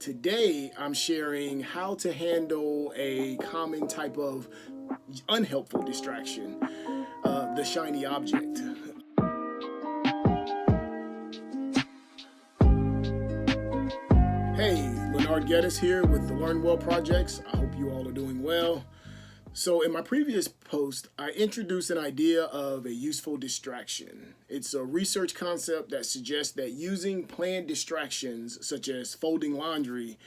Today, I'm sharing how to handle a common type of unhelpful distraction, the shiny object. Hey, Leonard Geddes here with the LearnWell projects. I hope you all are doing well. So in my previous post, I introduced an idea of a useful distraction. It's a research concept that suggests that using planned distractions, such as folding laundry,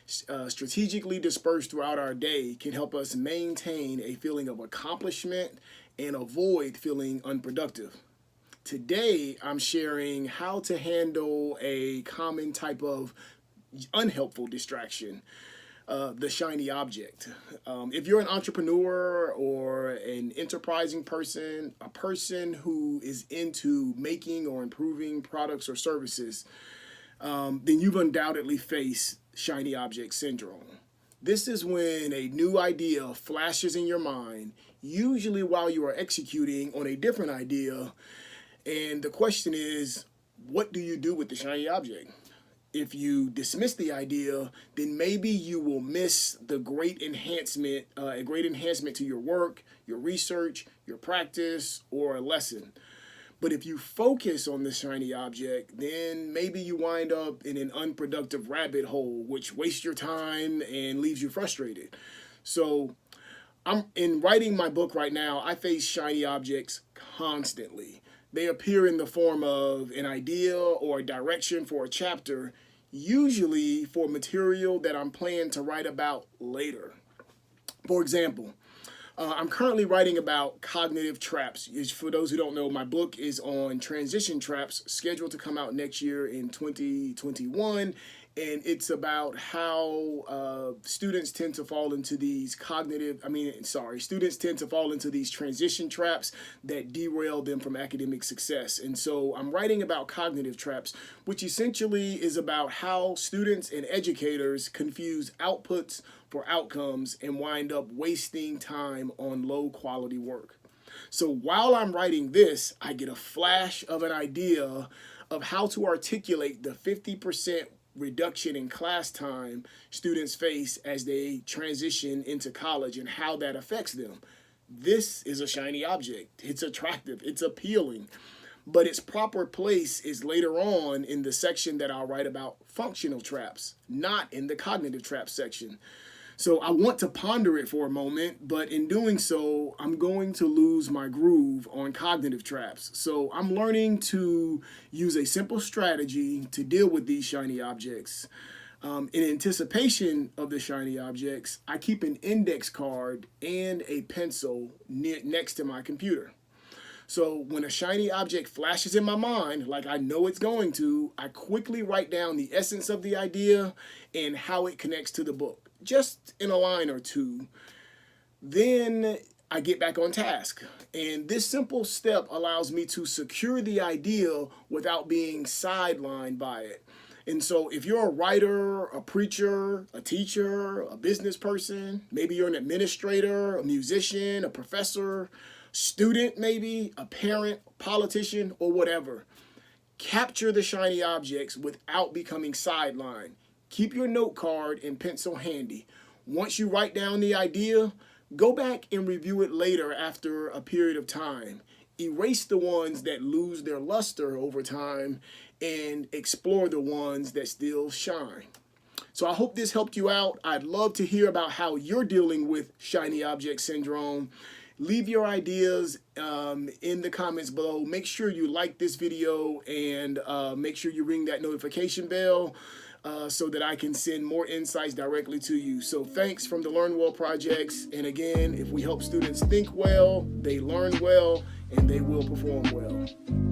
strategically dispersed throughout our day can help us maintain a feeling of accomplishment and avoid feeling unproductive. Today, I'm sharing how to handle a common type of unhelpful distraction, the shiny object. If you're an entrepreneur or an enterprising person, a person who is into making or improving products or services, then you've undoubtedly faced shiny object syndrome. This is when a new idea flashes in your mind, usually while you are executing on a different idea, and the question is, what do you do with the shiny object? If you dismiss the idea, then maybe you will miss the great enhancement, a great enhancement to your work, your research, your practice, or a lesson. But if you focus on the shiny object, then maybe you wind up in an unproductive rabbit hole, which wastes your time and leaves you frustrated. So I'm in writing my book right now, I face shiny objects constantly. They appear in the form of an idea or a direction for a chapter, usually for material that I'm planning to write about later. For example, I'm currently writing about cognitive traps. For those who don't know, my book is on transition traps, scheduled to come out next year in 2021. And it's about how students tend to fall into these students tend to fall into these transition traps that derail them from academic success. And so I'm writing about cognitive traps, which essentially is about how students and educators confuse outputs for outcomes and wind up wasting time on low quality work. So while I'm writing this, I get a flash of an idea of how to articulate the 50% reduction in class time students face as they transition into college and how that affects them. This is a shiny object. It's attractive, it's appealing, but its proper place is later on in the section that I'll write about functional traps, not in the cognitive trap section. So I want to ponder it for a moment, but in doing so, I'm going to lose my groove on cognitive traps. So I'm learning to use a simple strategy to deal with these shiny objects. In anticipation of the shiny objects, I keep an index card and a pencil next to my computer. So when a shiny object flashes in my mind, like I know it's going to, I quickly write down the essence of the idea and how it connects to the book, just in a line or two. Then I get back on task. And this simple step allows me to secure the idea without being sidelined by it. And so if you're a writer, a preacher, a teacher, a business person, maybe you're an administrator, a musician, a professor, student maybe, a parent, politician, or whatever, capture the shiny objects without becoming sidelined. Keep your note card and pencil handy. Once you write down the idea, go back and review it later after a period of time. Erase the ones that lose their luster over time and explore the ones that still shine. So I hope this helped you out. I'd love to hear about how you're dealing with shiny object syndrome. Leave your ideas in the comments below. Make sure you like this video and make sure you ring that notification bell so that I can send more insights directly to you. So thanks from the LearnWell projects. And again, if we help students think well, they learn well, and they will perform well.